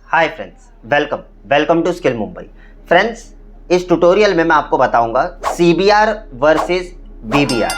Hi friends, welcome to skill Mumbai. Friends, इस tutorial में मैं आपको बताऊंगा CBR वर्सेस VBR।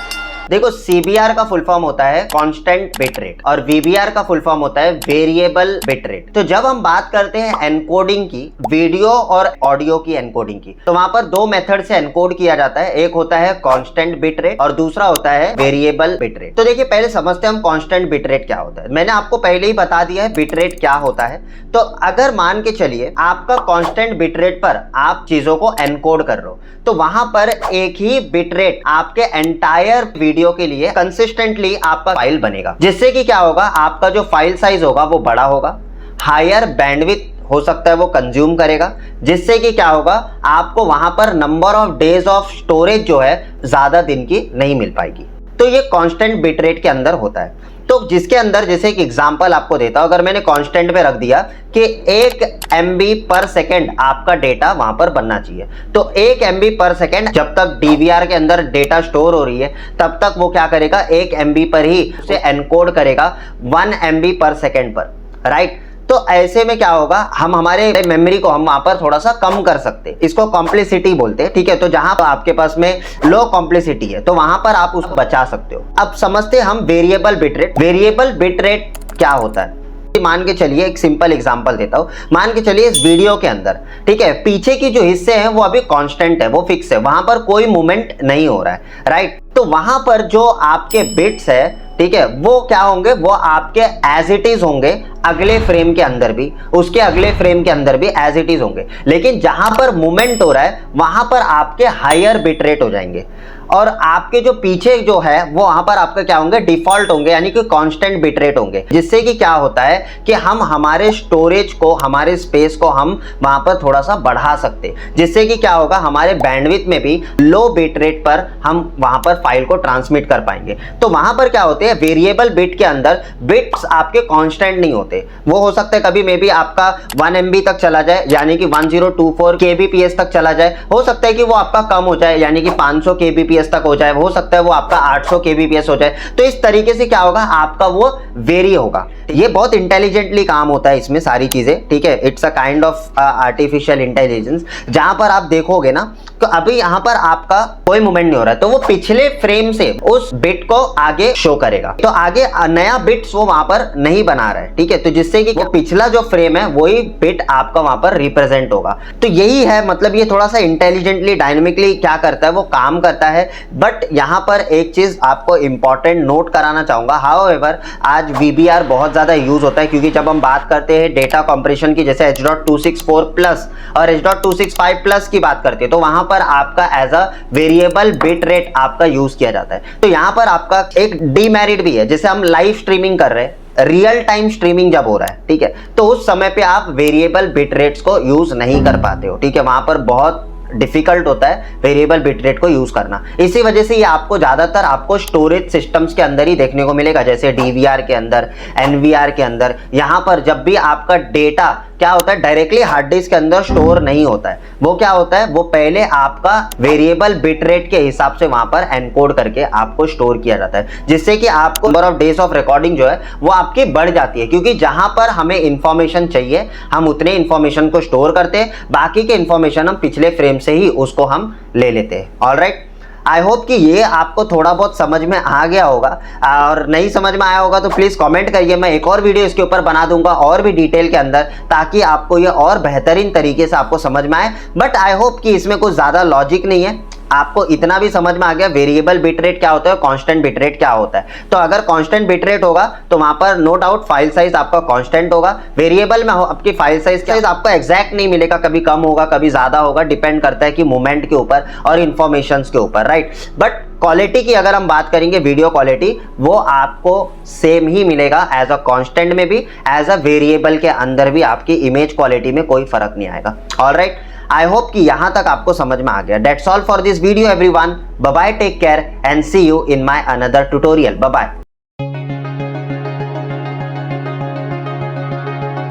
देखो, CBR का फुल फॉर्म होता है कांस्टेंट बिट रेट और VBR का फुल फॉर्म होता है वेरिएबल बिट रेट। तो जब हम बात करते हैं एनकोडिंग की, वीडियो और ऑडियो की एनकोडिंग की, तो वहां पर दो मेथड से एनकोड किया जाता है। एक होता है कांस्टेंट बिट रेट और दूसरा होता है वेरिएबल बिट रेट। तो देखिए, पहले समझते हैं हम कांस्टेंट बिट रेट क्या होता है। मैंने आपको पहले ही बता दिया है बिट रेट क्या होता है। तो अगर मान के चलिए आपका कांस्टेंट बिट रेट पर आप चीजों को एनकोड कर रहे हो, तो वहां पर एक ही बिट रेट आपके एंटायर वीडियो के लिए कंसिस्टेंटली आपका फाइल बनेगा, जिससे कि क्या होगा, आपका जो फाइल साइज होगा वो बड़ा होगा, हायर बैंडविड्थ हो सकता है वो कंज्यूम करेगा, जिससे कि क्या होगा, आपको वहां पर number of days of storage जो है ज्यादा दिन की नहीं मिल पाएगी। तो ये कांस्टेंट बिट रेट के अंदर होता है। तो जिसके अंदर, जैसे एक एग्जांपल आपको देता हूं, अगर मैंने कांस्टेंट पे रख दिया कि 1 MB पर सेकेंड आपका डेटा वहां पर बनना चाहिए, तो 1 MB पर सेकेंड जब तक DVR के अंदर डेटा स्टोर हो रही है तब तक वो क्या करेगा, 1 MB पर ही उसे एनकोड करेगा 1 MB पर सेकेंड पर, राइट। तो ऐसे में क्या होगा, हम हमारे मेमोरी को हम वहां पर थोड़ा सा कम कर सकते हैं। इसको कॉम्प्लिसिटी बोलते हैं, ठीक है। तो जहां पर आपके पास में लो कॉम्प्लिसिटी है तो वहां पर आप उसको बचा सकते हो। अब समझते हैं हम variable bit rate. Variable bit rate क्या होता है, मान के चलिए एक सिंपल एग्जांपल देता हूं। मान के चलिए इस वीडियो के अंदर, ठीक है, पीछे की जो हिस्से हैं वो अभी कांस्टेंट है, वो फिक्स है, वहां पर कोई मूवमेंट नहीं हो रहा है, राइट। तो वहां पर जो आपके बिट्स है, ठीक है, वो क्या होंगे, वो आपके एज इट इज होंगे, अगले फ्रेम के अंदर भी, उसके अगले फ्रेम के अंदर भी एज इट इज होंगे। लेकिन जहां पर मूवमेंट हो रहा है वहां पर आपके हायर बिट रेट हो जाएंगे, और आपके जो पीछे जो है वो वहां पर आपके क्या होंगे, डिफॉल्ट होंगे, यानी कि कांस्टेंट बिट रेट होंगे। जिससे कि क्या होता है कि हम हमारे स्टोरेज को, हमारे स्पेस को हम वहां पर थोड़ा सा बढ़ा सकते, जिससे कि क्या होगा, हमारे बैंडविड्थ में भी लो बिट रेट पर हम वहां पर फाइल को ट्रांसमिट कर पाएंगे। तो वहां पर क्या होते हैं, वेरिएबल बिट के अंदर बिट्स आपके कांस्टेंट नहीं होते। वो हो सकता है कभी मे बी आपका 1 MB तक चला जाए, यानी कि 1024 kbps तक चला जाए। हो सकता है कि वो आपका कम हो जाए, यानी कि 500 kbps तक हो जाए। हो सकता है वो आपका 800 kbps हो जाए। तो इस तरीके से क्या होगा, आपका वो वेरी होगा। ये बहुत इंटेलिजेंटली काम होता है इसमें सारी चीजें, ठीक है। It's a kind of artificial intelligence. जहां पर आप देखोगे ना, तो अभी यहां पर आपका कोई मूवमेंट नहीं हो रहा है, तो वो पिछले फ्रेम से उस बिट को आगे शो करेगा। तो आगे नया बिट्स वो वहां पर नहीं बना रहा है, ठीक है। तो जिससे कि वो पिछला जो फ्रेम है वही बिट आपका वहां पर रिप्रेजेंट होगा। तो यही है, मतलब ये थोड़ा सा इंटेलिजेंटली, डायनेमिकली क्या करता है, वो काम करता है। बट यहां पर एक चीज आपको इंपॉर्टेंट नोट कराना चाहूंगा। हाउएवर, आज VBR बहुत ज्यादा यूज होता है, क्योंकि जब हम बात करते हैं डेटा कंप्रेशन की, जैसे H.264 प्लस और H.265 प्लस की बात करते हैं, तो वहां पर आपका as a variable bit rate आपका यूज किया जाता है। तो यहां पर आपका एक डीमेरिट भी है, जैसे हम लाइव स्ट्रीमिंग कर रहे हैं, रियल टाइम स्ट्रीमिंग जब हो रहा है, ठीक है, तो उस समय पे आप वेरिएबल बिट रेट्स को यूज नहीं कर पाते हो, ठीक है। वहां पर बहुत डिफिकल्ट होता है वेरिएबल बिट रेट को यूज करना। इसी वजह से ये आपको ज्यादातर आपको स्टोरेज सिस्टम्स के अंदर ही देखने को मिलेगा, जैसे DVR के अंदर, NVR के अंदर। यहां पर जब भी आपका डेटा क्या होता है, डायरेक्टली हार्ड डिस्क के अंदर स्टोर नहीं होता है, वो क्या होता है, वो पहले आपका वेरिएबल बिट रेट के हिसाब से वहां पर एनकोड करके आपको स्टोर किया जाता है, जिससे कि आपको number of days of recording जो है वो आपकी बढ़ जाती है। क्योंकि जहां पर हमें इंफॉर्मेशन चाहिए हम उतने इंफॉर्मेशन को स्टोर करते हैं, बाकी के इंफॉर्मेशन हम पिछले फ्रेम से ही उसको हम ले लेते हैं। ऑलराइट, आई होप कि ये आपको थोड़ा बहुत समझ में आ गया होगा, और नहीं समझ में आया होगा तो प्लीज कमेंट करिए। मैं एक और वीडियो इसके ऊपर बना दूंगा और भी डिटेल के अंदर, ताकि आपको ये और बेहतरीन तरीके से आपको समझ में आए। बट आई होप कि इसमें कुछ ज्यादा लॉजिक नहीं है, आपको इतना भी समझ में आ गया वेरिएबल बिट रेट क्या होता है, कांस्टेंट बिट रेट क्या होता है। तो अगर कांस्टेंट बिट रेट होगा तो वहां पर नो डाउट फाइल साइज आपका कांस्टेंट होगा। वेरिएबल में आपकी फाइल साइज आपको एग्जैक्ट नहीं मिलेगा, कभी कम होगा कभी ज्यादा होगा, डिपेंड करता है कि मूवमेंट के ऊपर और इंफॉर्मेशन के ऊपर, राइट। बट क्वालिटी की अगर हम बात करेंगे, वीडियो क्वालिटी, वो आपको सेम ही मिलेगा एज अ कांस्टेंट में भी, एज अ वेरिएबल के अंदर भी आपकी इमेज क्वालिटी में कोई फर्क नहीं आएगा। ऑलराइट, आई होप कि यहां तक आपको समझ में आ गया। That's all for this video everyone. Bye bye, take care and see you in my another tutorial. Bye bye.